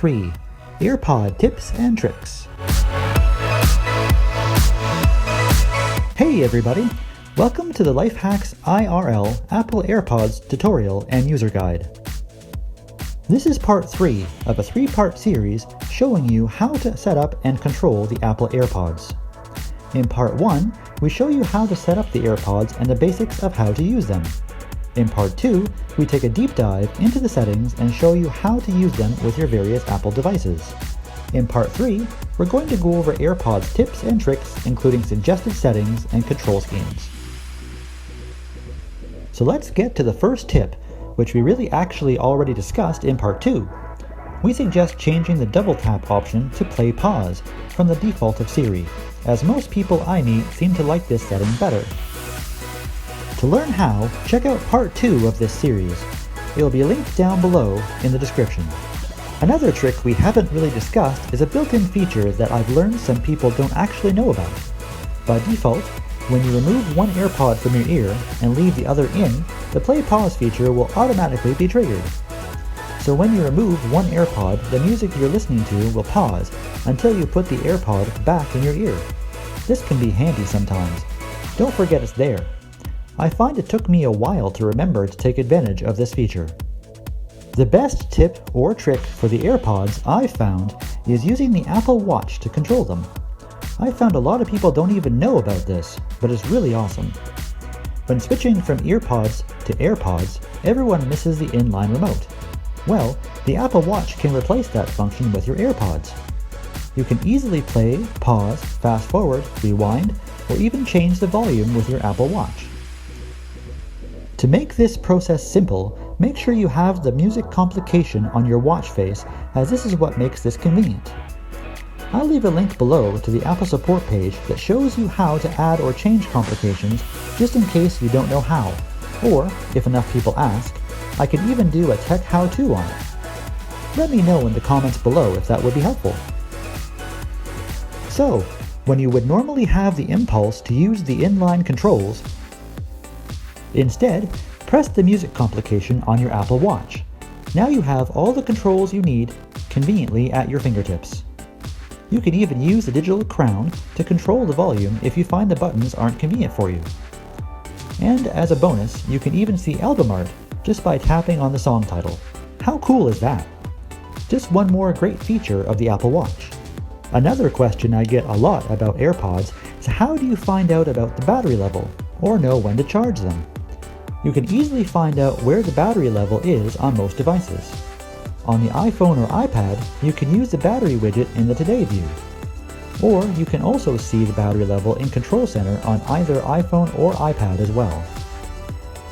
3, AirPod Tips and Tricks. Hey everybody! Welcome to the LifeHackIRL Apple AirPods Tutorial and User Guide. This is part 3 of a 3-part series showing you how to set up and control the Apple AirPods. In part 1, we show you how to set up the AirPods and the basics of how to use them. In part 2, we take a deep dive into the settings and show you how to use them with your various Apple devices. In part 3, we're going to go over AirPods tips and tricks, including suggested settings and control schemes. So let's get to the first tip, which we really actually already discussed in part 2. We suggest changing the double tap option to play pause from the default of Siri, as most people I meet seem to like this setting better. To learn how, check out part 2 of this series. It will be linked down below in the description. Another trick we haven't really discussed is a built-in feature that I've learned some people don't actually know about. By default, when you remove one AirPod from your ear and leave the other in, the play pause feature will automatically be triggered. So when you remove one AirPod, the music you're listening to will pause until you put the AirPod back in your ear. This can be handy sometimes. Don't forget it's there. I find it took me a while to remember to take advantage of this feature. The best tip or trick for the AirPods I've found is using the Apple Watch to control them. I found a lot of people don't even know about this, but it's really awesome. When switching from EarPods to AirPods, everyone misses the inline remote. Well, the Apple Watch can replace that function with your AirPods. You can easily play, pause, fast forward, rewind, or even change the volume with your Apple Watch. To make this process simple, make sure you have the music complication on your watch face, as this is what makes this convenient. I'll leave a link below to the Apple support page that shows you how to add or change complications just in case you don't know how, or if enough people ask, I can even do a tech how-to on it. Let me know in the comments below if that would be helpful. So, when you would normally have the impulse to use the inline controls, instead, press the music complication on your Apple Watch. Now you have all the controls you need conveniently at your fingertips. You can even use the digital crown to control the volume if you find the buttons aren't convenient for you. And as a bonus, you can even see album art just by tapping on the song title. How cool is that? Just one more great feature of the Apple Watch. Another question I get a lot about AirPods is how do you find out about the battery level or know when to charge them? You can easily find out where the battery level is on most devices. On the iPhone or iPad, you can use the battery widget in the Today view. Or you can also see the battery level in Control Center on either iPhone or iPad as well.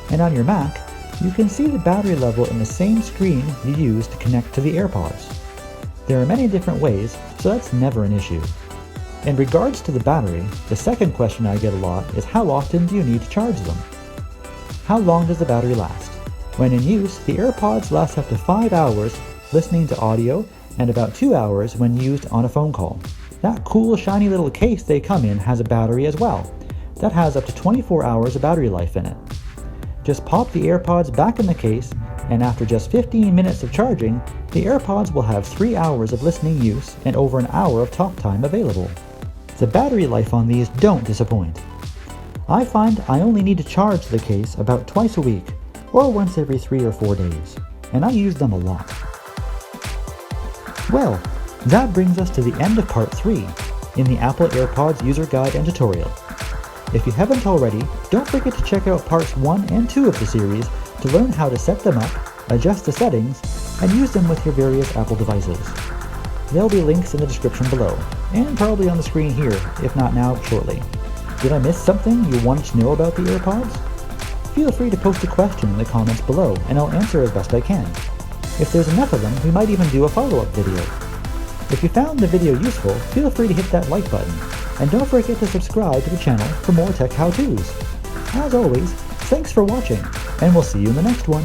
And on your Mac, you can see the battery level in the same screen you use to connect to the AirPods. There are many different ways, so that's never an issue. In regards to the battery, the second question I get a lot is how often do you need to charge them? How long does the battery last? When in use, the AirPods last up to 5 hours listening to audio and about 2 hours when used on a phone call. That cool shiny little case they come in has a battery as well. That has up to 24 hours of battery life in it. Just pop the AirPods back in the case, and after just 15 minutes of charging, the AirPods will have 3 hours of listening use and over an hour of talk time available. The battery life on these don't disappoint. I find I only need to charge the case about twice a week, or once every 3 or 4 days, and I use them a lot. Well, that brings us to the end of part 3 in the Apple AirPods User Guide and Tutorial. If you haven't already, don't forget to check out parts 1 and 2 of the series to learn how to set them up, adjust the settings, and use them with your various Apple devices. There'll be links in the description below, and probably on the screen here, if not now, shortly. Did I miss something you wanted to know about the AirPods? Feel free to post a question in the comments below, and I'll answer as best I can. If there's enough of them, we might even do a follow-up video. If you found the video useful, feel free to hit that like button, and don't forget to subscribe to the channel for more tech how-tos. As always, thanks for watching, and we'll see you in the next one.